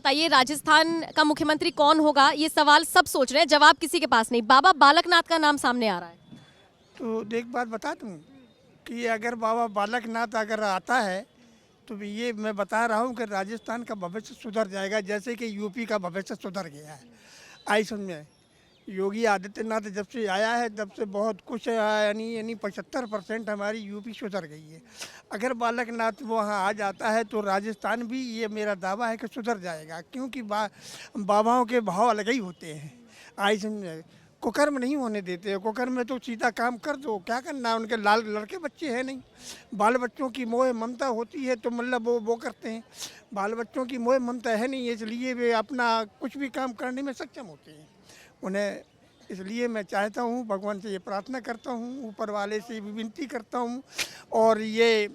बताइए, राजस्थान का मुख्यमंत्री कौन होगा, ये सवाल सब सोच रहे हैं, जवाब किसी के पास नहीं। बाबा बालकनाथ का नाम सामने आ रहा है। तो एक बात बता दूं कि अगर बाबा बालकनाथ अगर आता है तो भी ये मैं बता रहा हूँ कि राजस्थान का भविष्य सुधर जाएगा, जैसे कि यूपी का भविष्य सुधर गया है। आई समझे, योगी आदित्यनाथ जब से आया है तब से बहुत कुछ यानी यानी 75% हमारी यूपी सुधर गई है। अगर बालकनाथ वहाँ आ जाता है तो राजस्थान भी, ये मेरा दावा है कि सुधर जाएगा, क्योंकि बाबाओं के भाव अलग ही होते हैं। आई समझे, कुकर्म नहीं होने देते। कुकर्म में तो सीधा काम कर दो, क्या करना है, उनके लाल लड़के बच्चे हैं नहीं। बाल बच्चों की मोह ममता होती है तो मतलब वो करते हैं। बाल बच्चों की मोह ममता है नहीं, इसलिए वे अपना कुछ भी काम करने में सक्षम होते हैं उन्हें। इसलिए मैं चाहता हूँ, भगवान से ये प्रार्थना करता हूँ, ऊपर वाले से भी विनती करता हूँ, और ये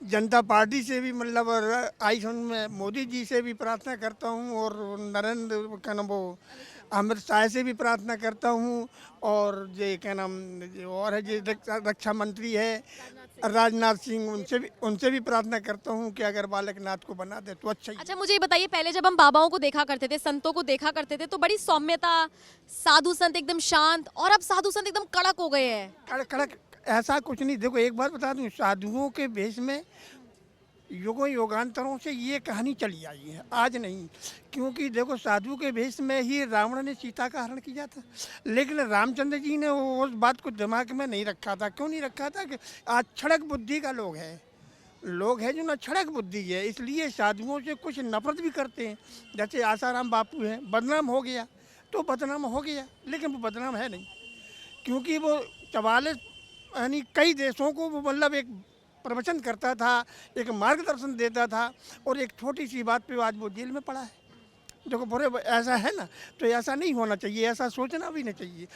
जनता पार्टी से भी मतलब आई सुन में मोदी जी से भी प्रार्थना करता हूँ, और नरेंद्र क्या नाम वो अमित शाह से भी प्रार्थना करता हूँ, और ये क्या नाम जो और है, जो रक्षा मंत्री है राजनाथ सिंह, उनसे भी प्रार्थना करता हूँ कि अगर बालकनाथ को बना दे तो अच्छा ही। अच्छा, मुझे ये बताइए, पहले जब हम बाबाओं को देखा करते थे, संतों को देखा करते थे, तो बड़ी सौम्यता, साधु संत एकदम शांत, और अब साधु संत एकदम कड़क हो गए हैं। कड़क कड़क ऐसा कुछ नहीं। देखो एक बात बता दूं, साधुओं के भेष में युगों युगांतरों से ये कहानी चली आई है, आज नहीं। क्योंकि देखो साधु के भेष में ही रावण ने सीता का हरण किया था, लेकिन रामचंद्र जी ने उस बात को दिमाग में नहीं रखा था। क्यों नहीं रखा था? कि आज क्षणक बुद्धि का लोग हैं जो ना क्षणक बुद्धि है, इसलिए साधुओं से कुछ नफरत भी करते हैं। जैसे आसाराम बापू हैं, बदनाम हो गया तो बदनाम हो गया, लेकिन वो बदनाम है नहीं, क्योंकि वो 44 यानी कई देशों को वो मतलब एक प्रवचन करता था, एक मार्गदर्शन देता था, और एक छोटी सी बात पे आज वो जेल में पड़ा है। देखो बुरे ऐसा है ना, तो ऐसा नहीं होना चाहिए, ऐसा सोचना भी नहीं चाहिए।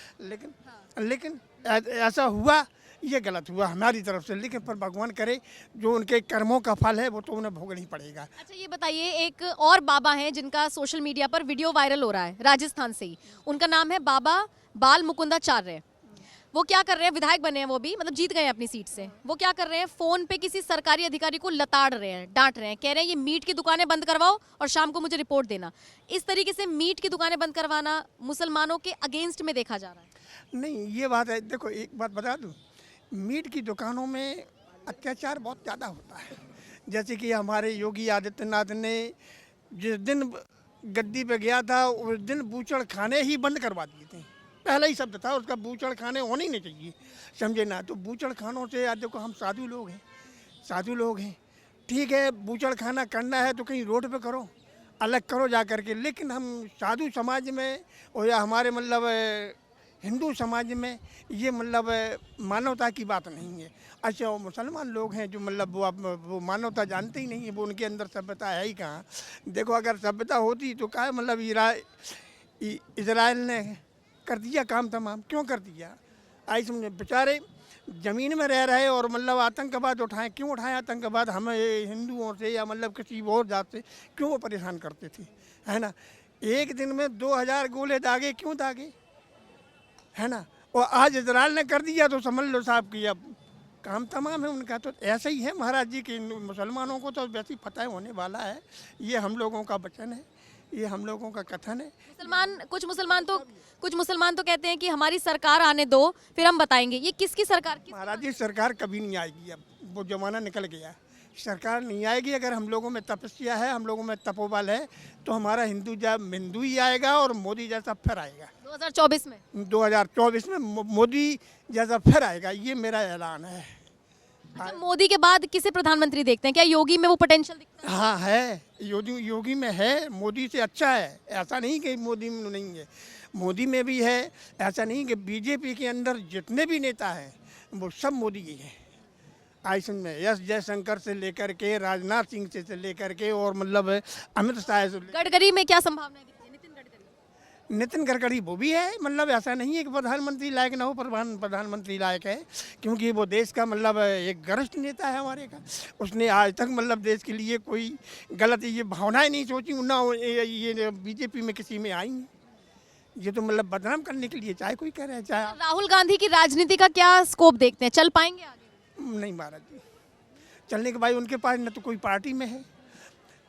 लेकिन ऐसा हुआ, ये गलत हुआ हमारी तरफ से, लेकिन पर भगवान करे जो उनके कर्मों का फल है वो तो उन्हें भोगना ही पड़ेगा। अच्छा, ये बताइए, एक और बाबा हैं जिनका सोशल मीडिया पर वीडियो वायरल हो रहा है, राजस्थान से ही। उनका नाम है बाबा बाल मुकुंदाचार्य। वो क्या कर रहे हैं, विधायक बने हैं वो भी, मतलब जीत गए हैं अपनी सीट से। वो क्या कर रहे हैं, फोन पे किसी सरकारी अधिकारी को लताड़ रहे हैं, डांट रहे हैं, कह रहे हैं ये मीट की दुकानें बंद करवाओ और शाम को मुझे रिपोर्ट देना। इस तरीके से मीट की दुकानें बंद करवाना मुसलमानों के अगेंस्ट में देखा जा रहा है। नहीं, ये बात है। देखो एक बात बता दूं, मीट की दुकानों में अत्याचार बहुत ज़्यादा होता है। जैसे कि हमारे योगी आदित्यनाथ ने जिस दिन गद्दी पे गया था उस दिन बूचड़ खाने ही बंद करवा दिए थे। पहला ही शब्द था उसका, बूचड़ खाने होने ही नहीं चाहिए, समझे ना। तो बूचड़ खानों से आज देखो हम साधु लोग हैं, ठीक है, बूचड़ खाना करना है तो कहीं रोड पे करो, अलग करो जा करके। लेकिन हम साधु समाज में और या हमारे मतलब हिंदू समाज में ये मतलब मानवता की बात नहीं है। अच्छा, वो मुसलमान लोग हैं जो मतलब वो मानवता जानते ही नहीं है, वो उनके अंदर सभ्यता है ही कहाँ। देखो अगर सभ्यता होती तो क्या मतलब इजराइल ने कर दिया काम तमाम, क्यों कर दिया? आई समझे, बेचारे ज़मीन में रह रहे और मतलब आतंकवाद उठाएं, क्यों उठाएं आतंकवाद? हम हिंदुओं से या मतलब किसी और जात से क्यों वो परेशान करते थे, है ना? एक दिन में 2000 गोले दागे, क्यों दागे, है ना? और आज इजराइल ने कर दिया तो समझ लो साहब कि अब काम तमाम है उनका। तो ऐसा ही है महाराज जी कि मुसलमानों को तो वैसे ही फतह होने वाला है। ये हम लोगों का वचन है, ये हम लोगों का कथन है। कुछ मुसलमान तो कहते हैं कि हमारी सरकार आने दो, फिर हम बताएंगे। ये किसकी सरकार महाराज जी सरकार कभी नहीं आएगी, अब वो जमाना निकल गया, सरकार नहीं आएगी। अगर हम लोगों में तपस्या है, हम लोगों में तपोबल है, तो हमारा हिंदू ही आएगा और मोदी जैसा फिर आएगा 2024 में मोदी जैसा फिर आएगा, ये मेरा ऐलान है। अच्छा, मोदी के बाद किसे प्रधानमंत्री देखते हैं? क्या योगी में वो पोटेंशियल दिखता है? हाँ है, योगी में है, मोदी से अच्छा है। ऐसा नहीं कि मोदी में नहीं है, मोदी में भी है। ऐसा नहीं कि बीजेपी के अंदर जितने भी नेता हैं वो सब मोदी ही हैं। आइसन में एस जयशंकर से लेकर के राजनाथ सिंह से लेकर के और मतलब अमित शाह से, गडकरी में क्या संभावना है? नितिन गडकरी वो भी है। मतलब ऐसा नहीं है कि प्रधानमंत्री लायक ना हो, प्रधानमंत्री लायक है, क्योंकि वो देश का मतलब एक गरिष्ठ नेता है हमारे का। उसने आज तक मतलब देश के लिए कोई गलत ये भावनाएं नहीं सोची ना, ये बीजेपी में किसी में आई हैं। ये तो मतलब बदनाम करने के लिए चाहे कोई कह रहे हैं, चाहे राहुल गांधी की राजनीति का क्या स्कोप देखते हैं? चल पाएंगे आगे? नहीं महाराज जी, चलने के बाद उनके पास न तो कोई पार्टी में है,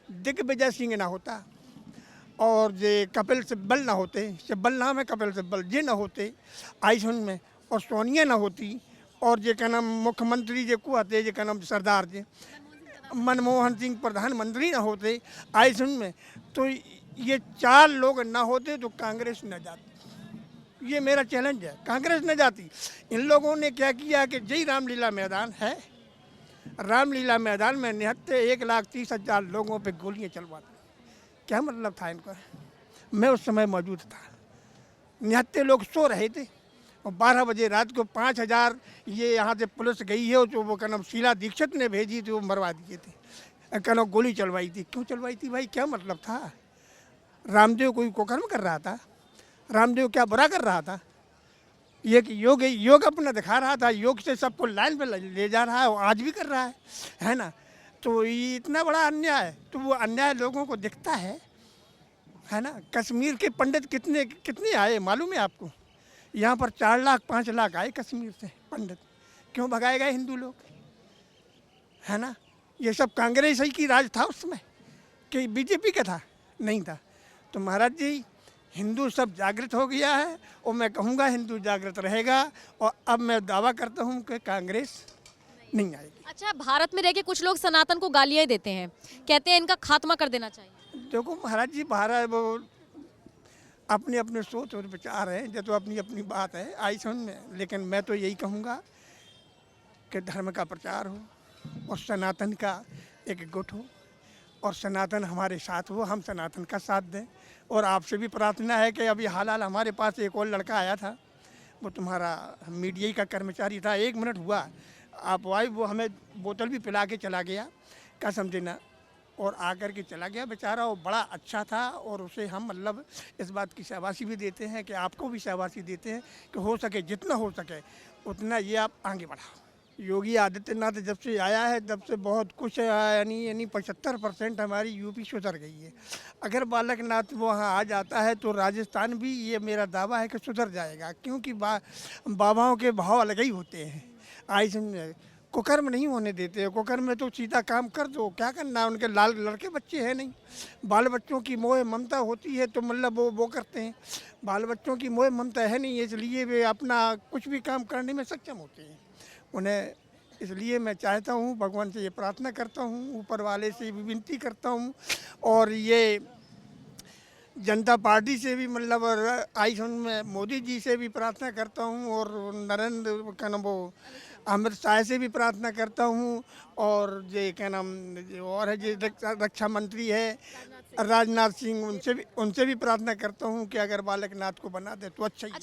दिग्विजय सिंह ना होता और ये कपिल सिब्बल ना होते, सिब्बल नाम है कपिल सिब्बल, ये ना होते आइसन में, और सोनिया ना होती, और ये क्या नाम मुख्यमंत्री जे को आते जे क्या नाम सरदार जे मनमोहन सिंह प्रधानमंत्री ना होते आइसन में, तो ये 4 लोग ना होते तो कांग्रेस न जाती। ये मेरा चैलेंज है, कांग्रेस न जाती। इन लोगों ने क्या किया कि जय रामलीला मैदान है, रामलीला मैदान में निहत्ते 1,30,000 लोगों पे गोलियां चलवाते। क्या मतलब था इनका? मैं उस समय मौजूद था, निहत्ते लोग सो रहे थे और 12 बजे रात को 5,000 ये यहाँ से पुलिस गई है, जो वो क्या नाम शीला दीक्षित ने भेजी थी, वो मरवा दिए थे, क्या नाम गोली चलवाई थी। क्यों चलवाई थी भाई? क्या मतलब था? रामदेव कोई कुकर्म कर रहा था? रामदेव क्या बुरा कर रहा था? ये कि योग अपना दिखा रहा था, योग से सबको लाइन पे ले जा रहा है, और आज भी कर रहा है ना। तो ये इतना बड़ा अन्याय, तो वो अन्याय लोगों को दिखता है ना। कश्मीर के पंडित कितने कितने आए मालूम है आपको? यहाँ पर 4 लाख 5 लाख आए कश्मीर से पंडित। क्यों भगाए गए हिंदू लोग? है ना। ये सब कांग्रेस ही की राज था उसमें कि बीजेपी का था? नहीं था। तो महाराज जी, हिंदू सब जागृत हो गया है, और मैं कहूँगा हिंदू जागृत रहेगा, और अब मैं दावा करता हूँ कि कांग्रेस नहीं आएगी। अच्छा, भारत में रह के कुछ लोग सनातन को गालियाँ देते हैं, कहते हैं इनका खात्मा कर देना चाहिए। देखो महाराज जी, भारत वो अपने अपने सोच और विचार हैं, जो तो अपनी अपनी बात है आई सुन में, लेकिन मैं तो यही कहूँगा कि धर्म का प्रचार हो और सनातन का एक गुट हो, और सनातन हमारे साथ हो, हम सनातन का साथ दें। और आपसे भी प्रार्थना है कि अभी हाल हमारे पास एक और लड़का आया था, वो तुम्हारा मीडिया का कर्मचारी था, 1 मिनट हुआ आप आए, वो हमें बोतल भी पिला के चला गया, कसम देना, और आकर के चला गया बेचारा, वो बड़ा अच्छा था। और उसे हम मतलब इस बात की शाबाशी भी देते हैं कि आपको भी शाबाशी देते हैं कि हो सके जितना हो सके उतना ये आप आगे बढ़ाओ। योगी आदित्यनाथ जब से आया है तब से बहुत कुछ यानी 75% हमारी यूपी सुधर गई है। अगर बालकनाथ वहाँ आ जाता है तो राजस्थान भी, ये मेरा दावा है कि सुधर जाएगा, क्योंकि बाबाओं के भाव अलग ही होते हैं। आई समझ, कुकर्म नहीं होने देते। कुकर्म में तो सीधा काम कर दो, क्या करना है? उनके लाल लड़के बच्चे हैं नहीं, बाल बच्चों की मोह ममता होती है तो मतलब वो करते हैं। बाल बच्चों की मोह ममता है नहीं, इसलिए वे अपना कुछ भी काम करने में सक्षम होते हैं उन्हें। इसलिए मैं चाहता हूँ, भगवान से ये प्रार्थना करता हूँ, ऊपर वाले से भी विनती करता हूँ, और ये जनता पार्टी से भी मतलब आई सुन में मोदी जी से भी प्रार्थना करता हूँ, और नरेंद्र क्या नाम वो अमित शाह से भी प्रार्थना करता हूँ, और ये क्या नाम और है जो रक्षा मंत्री है राजनाथ सिंह, उनसे भी प्रार्थना करता हूँ कि अगर बालकनाथ को बना दे तो अच्छा ही।